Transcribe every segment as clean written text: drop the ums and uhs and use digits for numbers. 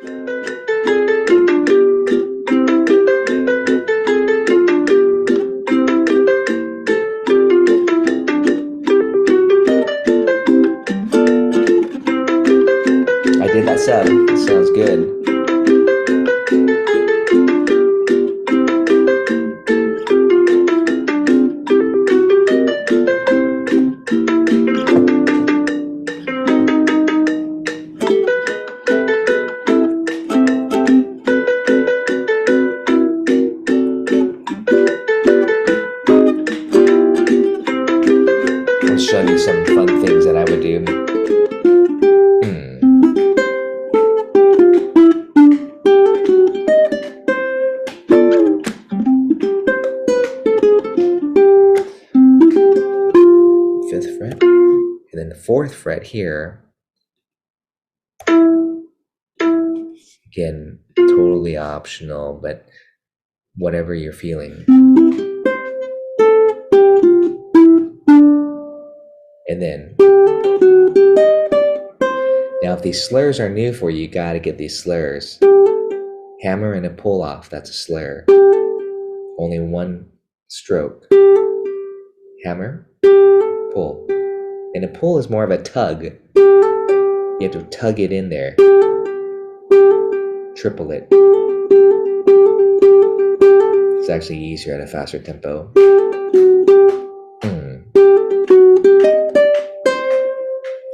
I did that sub. It sounds good. I'll show you some fun things that I would do. Fifth fret, and then the fourth fret here. Again, totally optional, but whatever you're feeling. And then, now if these slurs are new for you, you gotta get these slurs. Hammer and a pull off, that's a slur. Only one stroke. Hammer, pull. And a pull is more of a tug. You have to tug it in there. Triple it. It's actually easier at a faster tempo.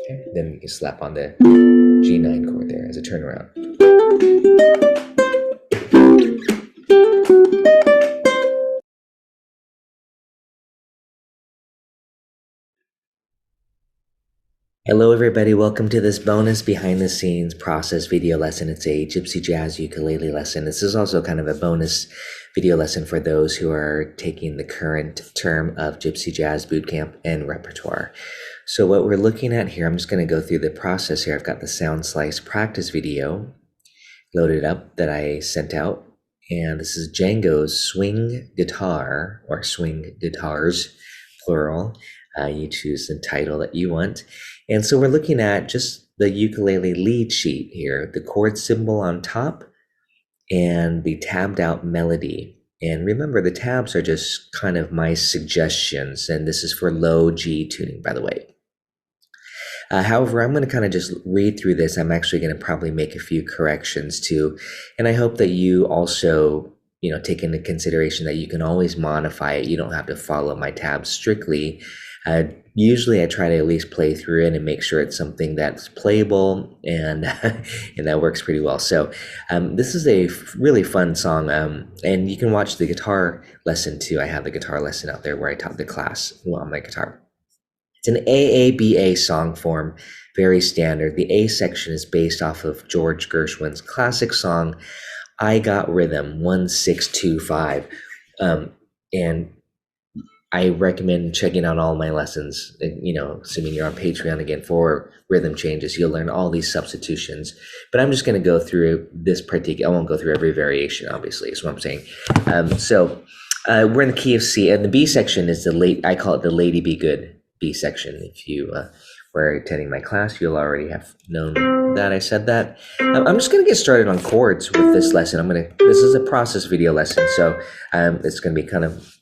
Okay, then you can slap on the G9 chord there as a turnaround. Hello everybody, welcome to this bonus behind the scenes process video lesson. It's a Gypsy Jazz ukulele lesson. This is also kind of a bonus video lesson for those who are taking the current term of Gypsy Jazz Bootcamp and Repertoire. So what we're looking at here, I'm just going to go through the process here. I've got the Sound Slice practice video loaded up that I sent out. And this is Django's swing guitar, or swing guitars, plural. You choose the title that you want. And so we're looking at just the ukulele lead sheet here, the chord symbol on top and the tabbed out melody. And remember, the tabs are just kind of my suggestions, and this is for low G tuning, by the way. However, I'm going to kind of just read through this. I'm actually going to probably make a few corrections too. And I hope that you also, take into consideration that you can always modify it. You don't have to follow my tabs strictly. Usually I try to at least play through it and make sure it's something that's playable, and and that works pretty well. So this is a really fun song, and you can watch the guitar lesson too. I have the guitar lesson out there where I taught the class on my guitar. It's an AABA song form, very standard. The A section is based off of George Gershwin's classic song, I Got Rhythm, 1625. And I recommend checking out all my lessons, assuming you're on Patreon again for rhythm changes. You'll learn all these substitutions. But I'm just going to go through this particular, I won't go through every variation, obviously, is what I'm saying. We're in the key of C, and the B section is I call it the Lady Be Good B section. If you were attending my class, you'll already have known that I said that. I'm just going to get started on chords with this lesson. This is a process video lesson, so it's going to be kind of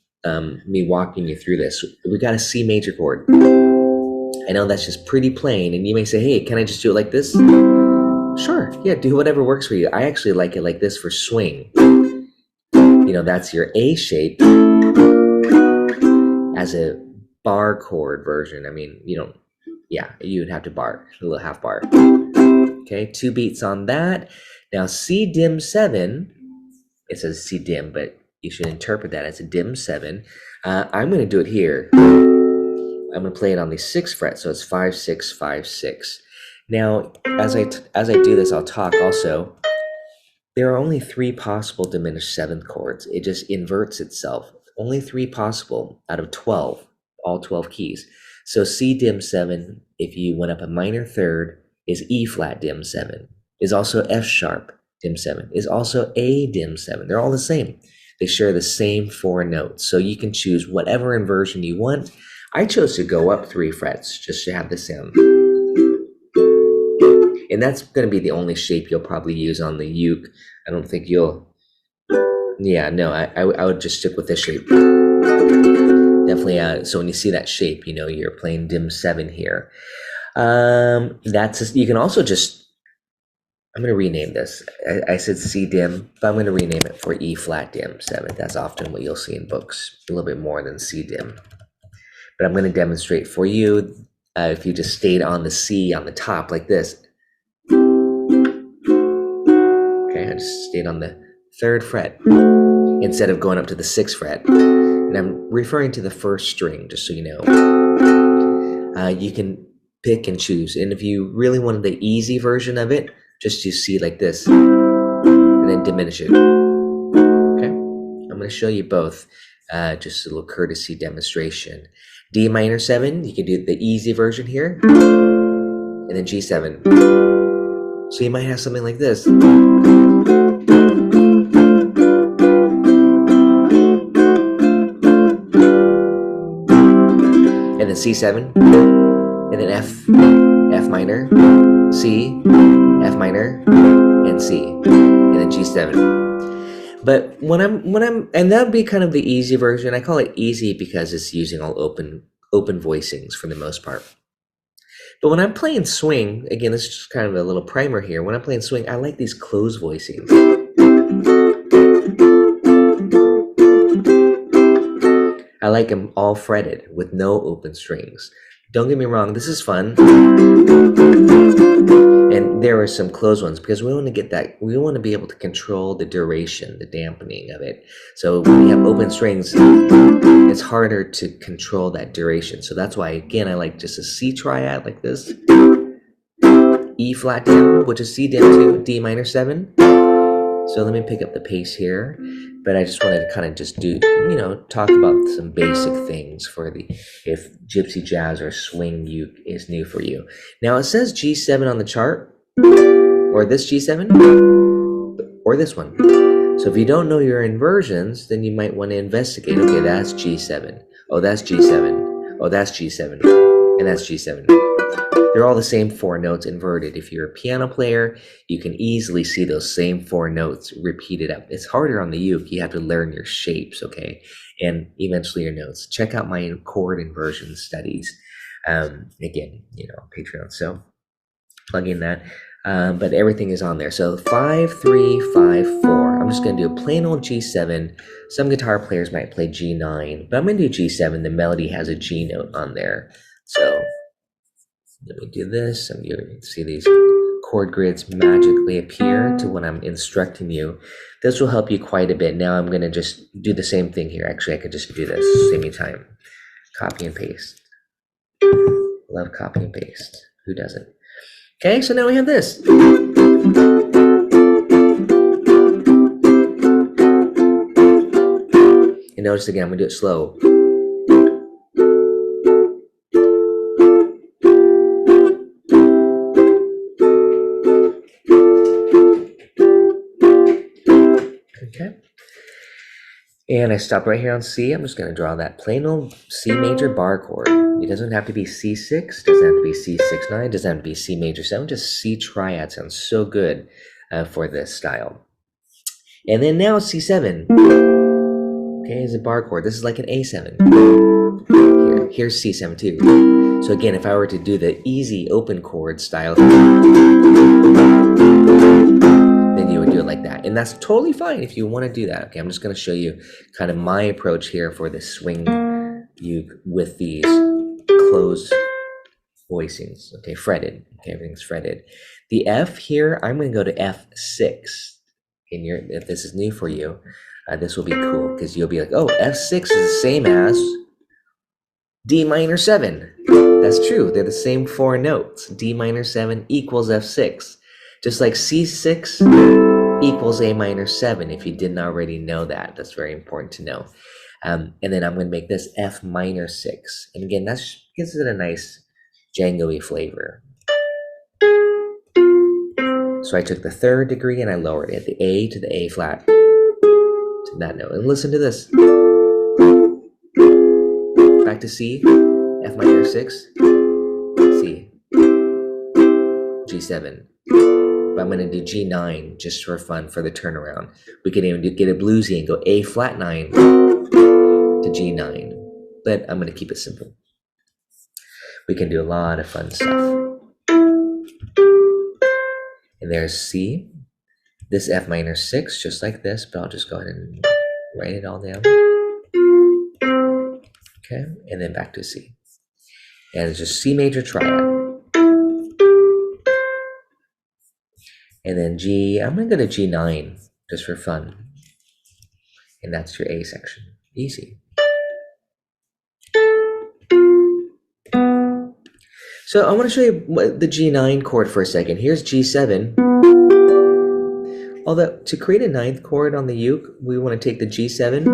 me walking you through this. We got a C major chord. I know that's just pretty plain, and you may say, hey, can I just do it like this? Sure, yeah, do whatever works for you. I actually like it like this for swing. That's your A shape as a bar chord version. You would have to bar, a little half bar. Okay, 2 beats on that. Now C dim 7, it says C dim, but you should interpret that as a dim 7. I'm going to do it here. I'm going to play it on the 6th fret, so it's 5, 6, 5, 6. Now, as I do this, I'll talk also. There are only 3 possible diminished 7th chords. It just inverts itself. Only 3 possible out of 12, all 12 keys. So C dim 7, if you went up a minor third, is E flat dim 7, is also F sharp dim 7, is also A dim 7. They're all the same. They share the same 4 notes. So you can choose whatever inversion you want. I chose to go up 3 frets just to have the sound. And that's going to be the only shape you'll probably use on the uke. I don't think you'll, yeah, no, I would just stick with this shape. Definitely, so when you see that shape, you know, you're playing dim 7 here. You can also just, I'm going to rename this. I said C dim, but I'm going to rename it for E flat dim 7. That's often what you'll see in books, a little bit more than C dim. But I'm going to demonstrate for you if you just stayed on the C on the top like this. Okay, I just stayed on the 3rd fret instead of going up to the 6th fret. And I'm referring to the 1st string, just so you know. You can pick and choose. And if you really wanted the easy version of it, just you see like this and then diminish it. Okay, I'm going to show you both, just a little courtesy demonstration. D minor 7, you can do the easy version here, and then G7. So you might have something like this. And then C7, and then F minor, C, F minor, and C, and then G7. But when I'm, and that would be kind of the easy version. I call it easy because it's using all open voicings for the most part. But when I'm playing swing, again, this is just kind of a little primer here. When I'm playing swing, I like these closed voicings. I like them all fretted with no open strings. Don't get me wrong, this is fun. And there are some closed ones because we want to get that, we want to be able to control the duration, the dampening of it. So when you have open strings, it's harder to control that duration. So that's why, again, I like just a C triad like this. E flat dim, which is C dim 2, D minor 7. So let me pick up the pace here. But I just wanted to kind of just do, you know, talk about some basic things for the, if gypsy jazz or swing uke is new for you. Now it says G7 on the chart, or this G7, or this one. So if you don't know your inversions, then you might want to investigate. Okay, that's G7. Oh, that's G7. Oh, that's G7. And that's G7. They're all the same 4 notes inverted. If you're a piano player, you can easily see those same 4 notes repeated up. It's harder on the uke. You have to learn your shapes, okay? And eventually your notes. Check out my chord inversion studies. Again, you know, Patreon. So plug in that. But everything is on there. So 5, 3, 5, 4. I'm just going to do a plain old G7. Some guitar players might play G9, but I'm going to do G7. The melody has a G note on there. So let me do this. I'm going to see these chord grids magically appear to when I'm instructing you. This will help you quite a bit. Now I'm going to just do the same thing here. Actually, I could just do this, save me time. Copy and paste. Love copy and paste. Who doesn't? Okay, so now we have this. And notice again, I'm going to do it slow. Okay. And I stop right here on C. I'm just going to draw that plain old C major bar chord. It doesn't have to be C6, doesn't have to be C6-9, doesn't have to be C major 7, just C triad sounds so good for this style. And then now C7. Okay, is a bar chord. This is like an A7. Here's C7 too. So again, if I were to do the easy open chord style, then you would do it like that. And that's totally fine if you want to do that. Okay, I'm just going to show you kind of my approach here for the swing uke with these closed voicings. Okay, fretted. Okay, everything's fretted. The F here, I'm going to go to F6. And if this is new for you, this will be cool because you'll be like, oh, F6 is the same as D minor 7. That's true. They're the same 4 notes. D minor 7 equals F6. Just like C6 equals A minor 7, if you didn't already know that. That's very important to know. And then I'm going to make this F minor 6. And again, that gives it a nice Django-y flavor. So I took the 3rd degree and I lowered it, the A to the A flat, to that note. And listen to this. Back to C, F minor 6, C, G7. but I'm going to do G9 just for fun for the turnaround. We could even get a bluesy and go A flat 9 to G9, but I'm going to keep it simple. We can do a lot of fun stuff. And there's C. This F minor 6, just like this, but I'll just go ahead and write it all down. Okay, and then back to C. And it's just C major triad. And then G, I'm going to go to G9 just for fun. And that's your A section. Easy. So I want to show you the G9 chord for a second. Here's G7. Although to create a ninth chord on the uke, we want to take the G7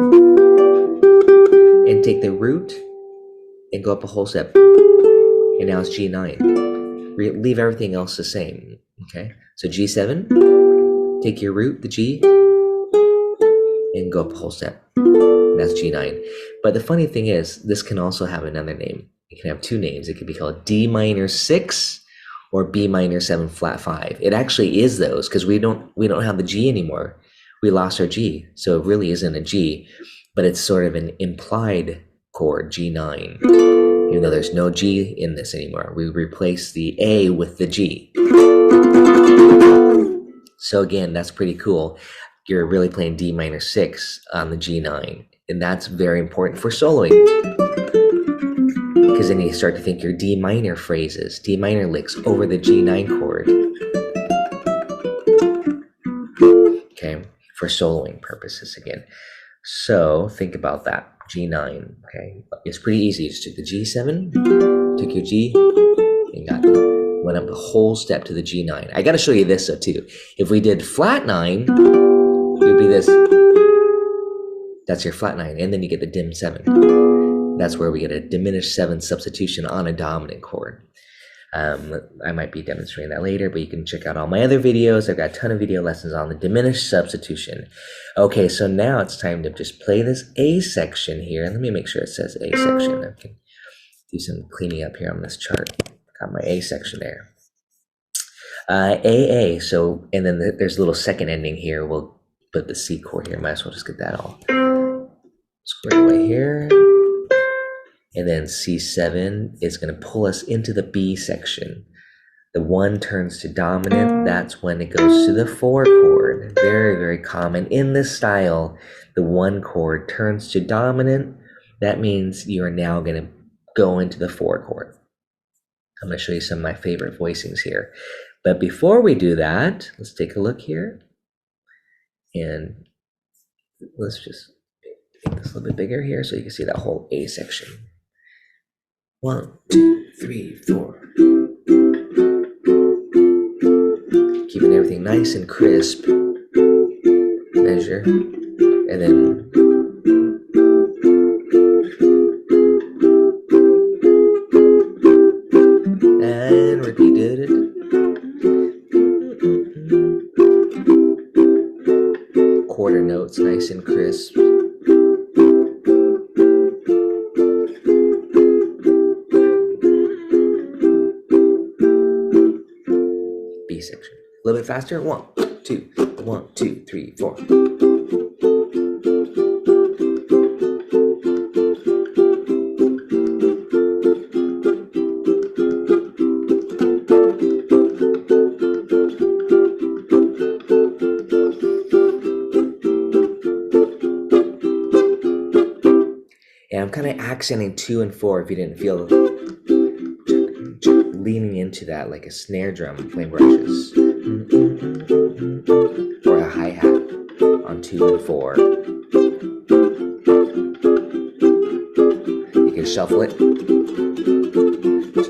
and take the root and go up a whole step. And now it's G9. Leave everything else the same. Okay, so G7, take your root, the G, and go up a whole step. And that's G9. But the funny thing is, this can also have another name. It can have two names. It could be called D minor 6 or B minor 7 flat 5. It actually is those because we don't have the G anymore. We lost our G, so it really isn't a G, but it's sort of an implied chord, G9. Even though there's no G in this anymore, we replace the A with the G. So again, that's pretty cool. You're really playing D minor 6 on the G9, and that's very important for soloing. Because then you start to think your D minor phrases, D minor licks over the G9 chord. Okay, for soloing purposes again. So think about that. G9, okay? It's pretty easy. Just took the G7, took your G, and went up a whole step to the G9. I gotta show you this though too. If we did flat 9, it would be this. That's your flat 9, and then you get the dim 7. That's where we get a diminished 7 substitution on a dominant chord. I might be demonstrating that later, but you can check out all my other videos. I've got a ton of video lessons on the diminished substitution. Okay, so now it's time to just play this A section here. Let me make sure it says A section. I can do some cleaning up here on this chart. Got my A section there. AA, so, and then there's a little second ending here. We'll put the C chord here. Might as well just get that all squared away here. And then C7 is going to pull us into the B section. The 1 turns to dominant. That's when it goes to the 4 chord. Very, very common in this style. The 1 chord turns to dominant. That means you are now going to go into the 4 chord. I'm going to show you some of my favorite voicings here. But before we do that, let's take a look here. And let's just make this a little bit bigger here so you can see that whole A section. 1, 2, 3, 4. Keeping everything nice and crisp. Measure. And then and repeat it. Quarter notes, nice and crisp. B section. A little bit faster. 1, 2, 1, 2, 3, 4. And I'm kind of accenting 2 and 4 if you didn't feel leaning into that like a snare drum playing brushes. Or a hi-hat on 2 and 4. You can shuffle it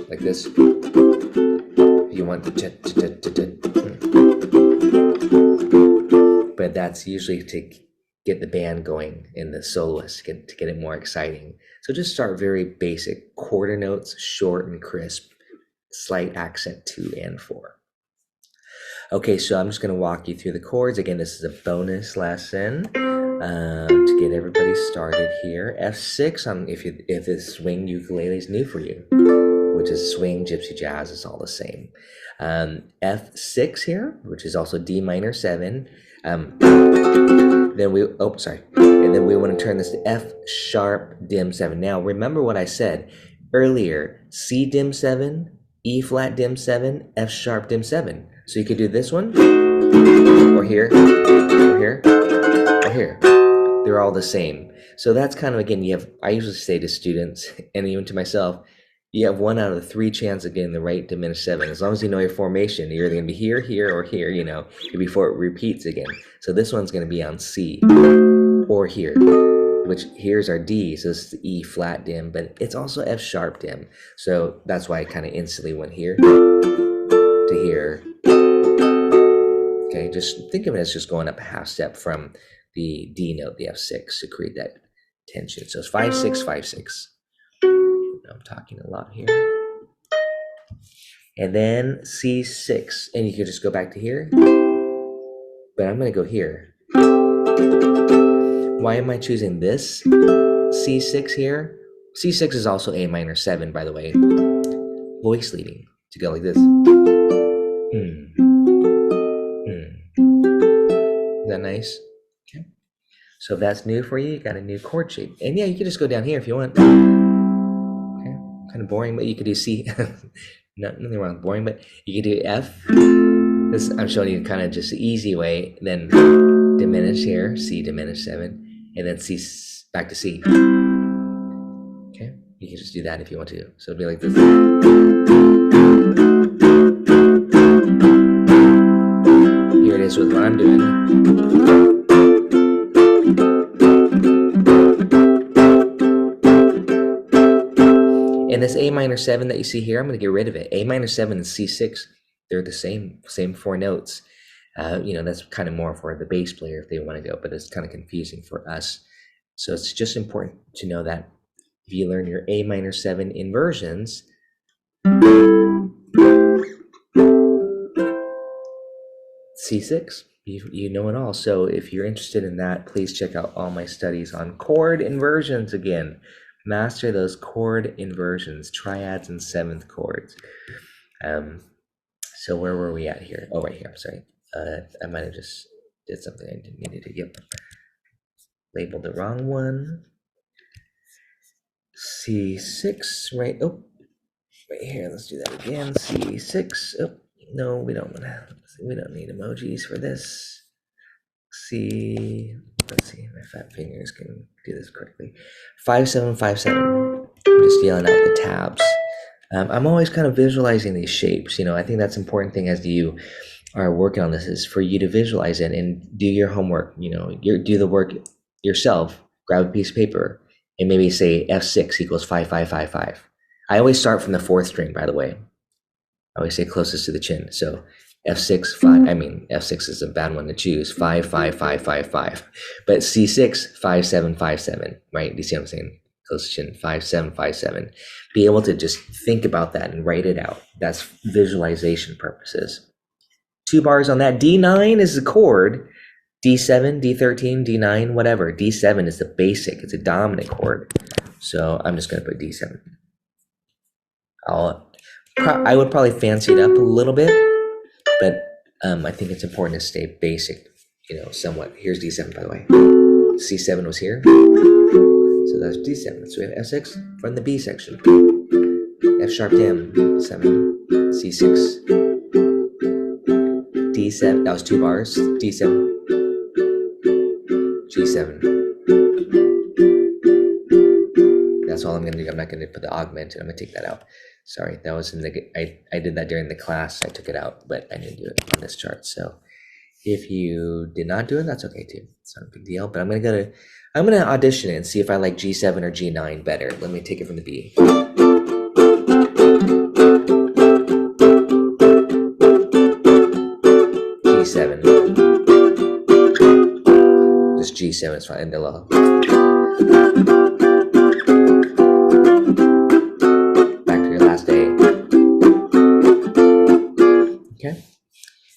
like this. If you want the but that's usually to get the band going in the soloist to get it more exciting. So just start very basic quarter notes, short and crisp, slight accent 2 and 4. Okay, so I'm just going to walk you through the chords. Again, this is a bonus lesson to get everybody started here. F6 if this swing ukulele is new for you, which is swing, gypsy jazz, is all the same. F6 here, which is also D minor 7. Then we, oh, sorry. And then we want to turn this to F sharp dim 7. Now, remember what I said earlier, C dim 7, E flat dim 7, F sharp dim 7. So you could do this one, or here, or here, or here. They're all the same. So that's kind of, again, you have, I usually say to students, and even to myself, you have 1 out of 3 chance of getting the right diminished 7. As long as you know your formation, you're either going to be here, here, or here, you know, before it repeats again. So this one's going to be on C, or here, which here's our D, so this is the E flat dim, but it's also F sharp dim. So that's why I kind of instantly went here to here. Okay, just think of it as just going up a half step from the D note, the F6, to create that tension. So it's 5, 6, 5, 6. I'm talking a lot here. And then C6, and you could just go back to here, but I'm going to go here. Why am I choosing this C6 here? C6 is also A minor 7, by the way. Voice leading to go like this. Is that nice? Okay. So if that's new for you, you got a new chord shape. And yeah, you can just go down here if you want. Okay, kind of boring, but you could do C. Nothing wrong with boring, but you could do F. This, I'm showing you kind of just the easy way. Then diminish here, C diminish 7, and then C back to C. Okay, you can just do that if you want to. So it'll be like this. Here it is with what I'm doing. And this A minor 7 that you see here, I'm going to get rid of it. A minor 7 and C6, they're the same 4 notes. You know, that's kind of more for the bass player if they want to go, but it's kind of confusing for us. So it's just important to know that if you learn your A minor 7 inversions, C6, you know it all. So if you're interested in that, please check out all my studies on chord inversions again. Master those chord inversions, triads and 7th chords. So where were we at here? Oh, right here, I'm sorry. I might have just did something I didn't need to get. Labeled the wrong one. C6, right? Oh, right here, let's do that again. C6, oh, no, we don't need emojis for this. Let's see, my fat fingers can do this correctly. 5, 7, 5, 7. I'm just yelling out the tabs. I'm always kind of visualizing these shapes. You know, I think that's an important thing as you are working on this, is for you to visualize it and do your homework. You know, do the work yourself. Grab a piece of paper and maybe say F6 equals 5, 5, 5, 5. I always start from the 4th string, by the way. I always say closest to the chin. So F6, 5, I mean, F6 is a bad one to choose. 5, 5, 5, 5, 5. But C6, 5, 7, 5, 7, right? Do you see what I'm saying? Close to chin, 5, 7, 5, 7. Be able to just think about that and write it out. That's visualization purposes. 2 bars on that. D9 is the chord. D7, D13, D9, whatever. D7 is the basic. It's a dominant chord. So I'm just going to put D7. I would probably fancy it up a little bit, but I think it's important to stay basic, you know, somewhat. Here's D7, by the way. C7 was here. So that's D7. So we have F6 from the B section. F sharp dim, 7. C6. D7, that was 2 bars. D7. G7. That's all I'm going to do. I'm not going to put the augmented. I'm going to take that out. Sorry, that was in the, I did that during the class. I took it out, but I didn't do it on this chart. So if you did not do it, that's okay too. It's not a big deal, but I'm going to audition it and see if I like G7 or G9 better. Let me take it from the B. G7. Just G7 is fine. And the low.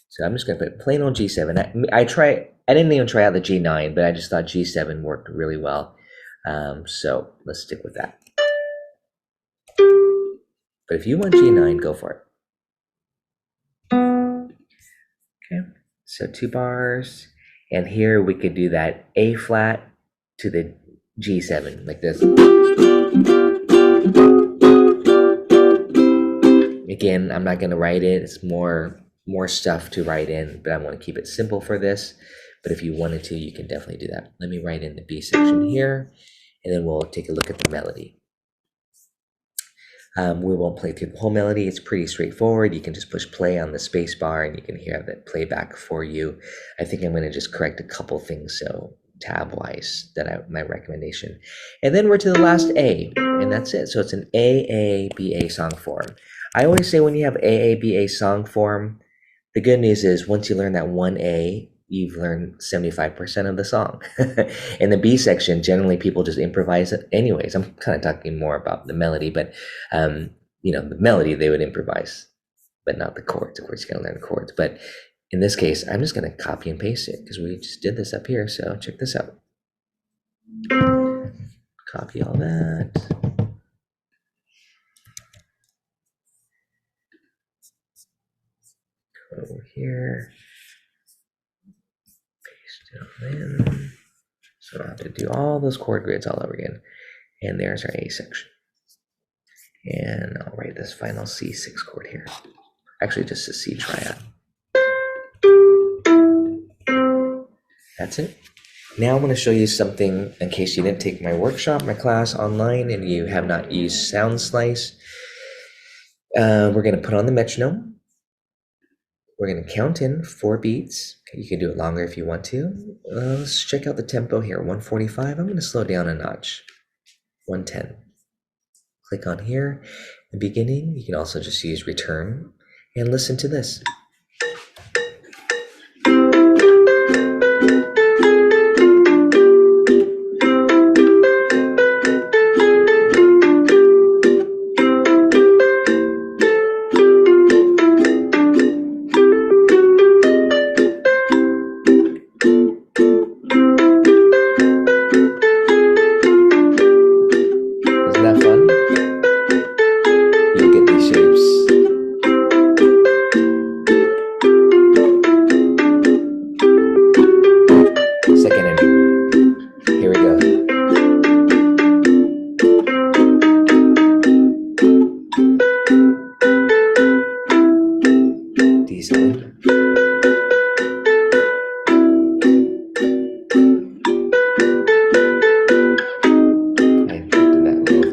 So I'm just going to put plain old G7. I didn't even try out the G9, but I just thought G7 worked really well. So let's stick with that. But if you want G9, go for it. Okay, so 2 bars. And here we could do that A flat to the G7, like this. Again, I'm not going to write it. It's more stuff to write in, but I want to keep it simple for this. But if you wanted to, you can definitely do that. Let me write in the B section here, and then we'll take a look at the melody. We won't play through the whole melody. It's pretty straightforward. You can just push play on the space bar and you can hear that playback for you. I think I'm going to just correct a couple things, so tab-wise, my recommendation. And then we're to the last A, and that's it. So it's an AABA song form. I always say when you have AABA song form, the good news is once you learn that one A, you've learned 75% of the song. In the B section, generally people just improvise it anyways. I'm kind of talking more about the melody, but you know, the melody they would improvise, but not the chords. Of course, you gotta learn the chords. But in this case, I'm just gonna copy and paste it because we just did this up here. So check this out. Copy all that. Go over here. In. So I have to do all those chord grids all over again. And there's our A section. And I'll write this final C6 chord here. Actually, just a C triad. That's it. Now I'm going to show you something in case you didn't take my workshop, my class online, and you have not used Sound Slice. We're going to put on the metronome. We're going to count in 4 beats. You can do it longer if you want to. Let's check out the tempo here. 145. I'm going to slow down a notch. 110. Click on here. The beginning. You can also just use return and listen to this.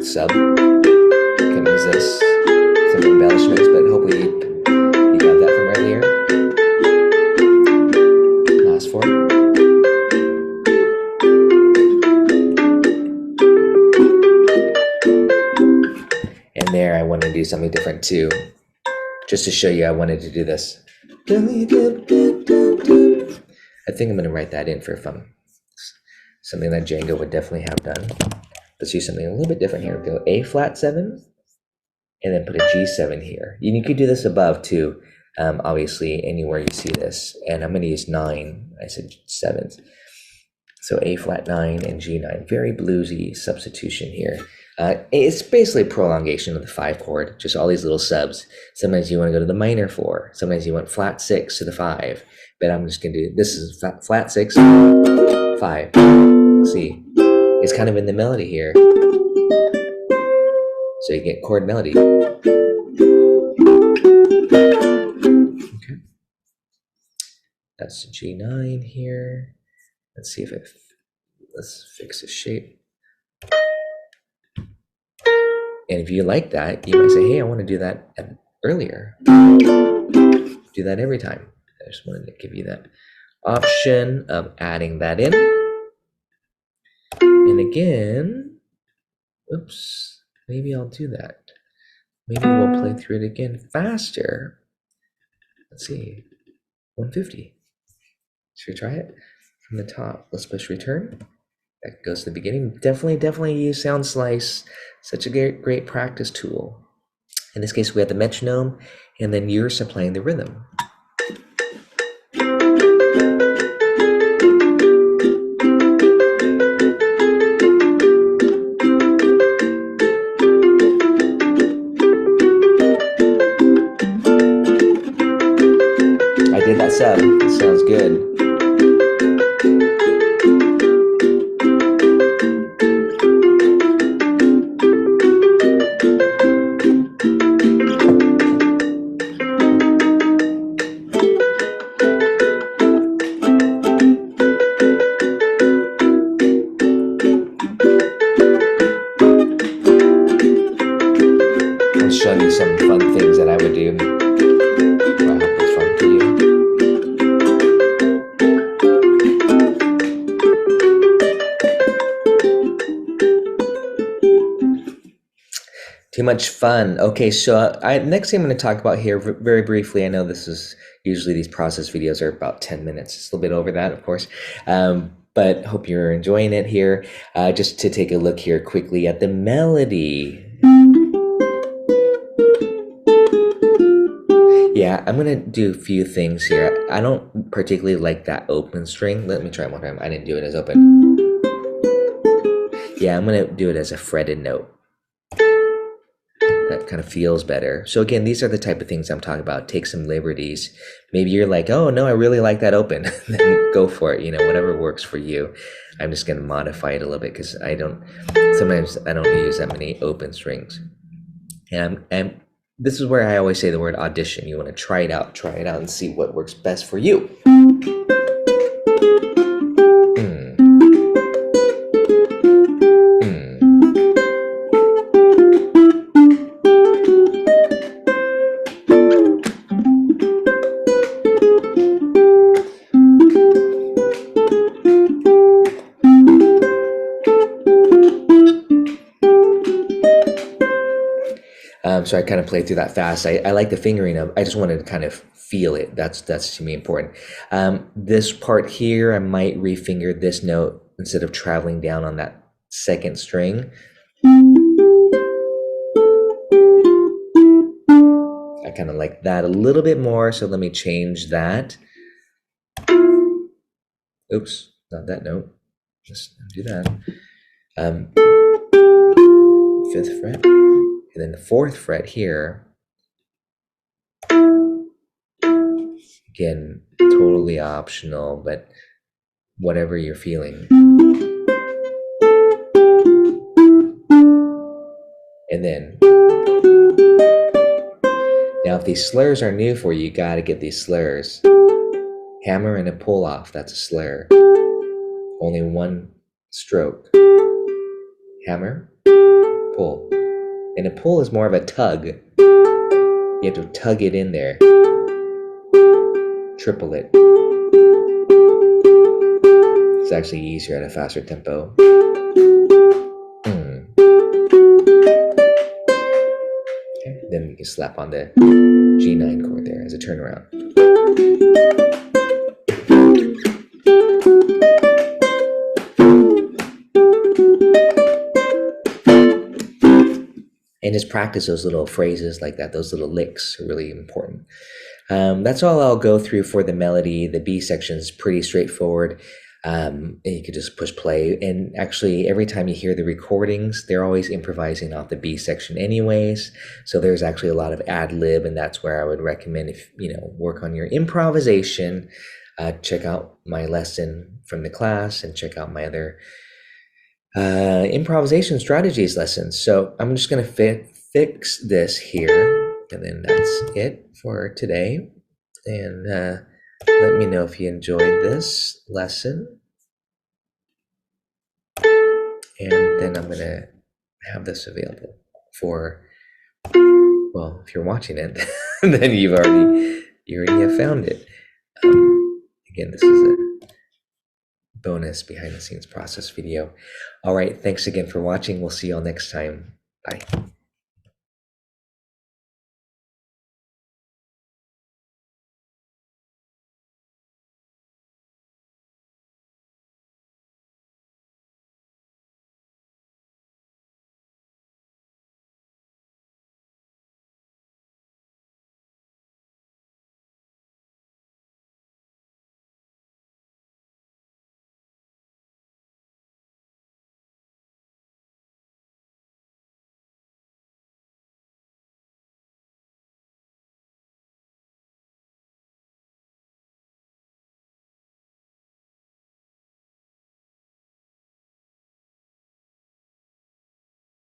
Sub. Can resist some embellishments, but hopefully you got that from earlier. Last 4. And there I wanted to do something different too. Just to show you I wanted to do this. I think I'm going to write that in for fun. Something that Django would definitely have done. Let's do something a little bit different here. Go A flat 7, and then put a G7 here. And you could do this above too, obviously anywhere you see this. And I'm going to use 9. I said 7s. So A flat 9 and G9. Very bluesy substitution here. It's basically a prolongation of the 5 chord. Just all these little subs. Sometimes you want to go to the minor 4. Sometimes you want flat 6 to the 5. But I'm just going to do this is flat 6, 5. See. It's kind of in the melody here. So you get chord melody. Okay. That's G9 here. Let's see if let's fix the shape. And if you like that, you might say, hey, I want to do that earlier. Do that every time. I just wanted to give you that option of adding that in. And again, oops, maybe I'll do that. Maybe we'll play through it again faster. Let's see, 150. Should we try it? From the top, let's push return. That goes to the beginning. Definitely use Sound Slice. Such a great practice tool. In this case, we have the metronome, and then you're supplying the rhythm. Too much fun. Okay, so next thing I'm going to talk about here very briefly. I know this is usually these process videos are about 10 minutes. It's a little bit over that, of course. But hope you're enjoying it here. Just to take a look here quickly at the melody. Yeah, I'm gonna do a few things here. I don't particularly like that open string. Let me try one more time. I didn't do it as open. Yeah, I'm gonna do it as a fretted note. That kind of feels better. So again, these are the type of things I'm talking about. Take some liberties. Maybe you're like, oh no, I really like that open. Then go for it. You know, whatever works for you. I'm just gonna modify it a little bit because sometimes I don't use that many open strings. And this is where I always say the word audition. You want to try it out and see what works best for you. So I kind of played through that fast. I like the fingering of. I just wanted to kind of feel it. That's to me important. This part here, I might refinger this note instead of traveling down on that second string. I kind of like that a little bit more. So let me change that. Oops, not that note. Just do that. Fifth fret. And then the fourth fret here, again, totally optional, but whatever you're feeling. And then, now if these slurs are new for you, you gotta get these slurs. Hammer and a pull off, that's a slur. Only one stroke. Hammer, pull. And a pull is more of a tug. You have to tug it in there. Triple it. It's actually easier at a faster tempo. Okay. Then you can slap on the G9 chord there as a turnaround. And just practice those little phrases like that. Those little licks are really important. That's all I'll go through for the melody. The B section is pretty straightforward. And you could just push play. And actually, every time you hear the recordings, they're always improvising off the B section anyways. So there's actually a lot of ad lib, and that's where I would recommend, if work on your improvisation. Check out my lesson from the class and check out my other improvisation strategies lessons. So I'm just going to fix this here, and then that's it for today. And let me know if you enjoyed this lesson. And then I'm going to have this available for, well, if you're watching it, then you already have found it. Again, this is a bonus behind the scenes process video. All right, thanks again for watching. We'll see you all next time. Bye.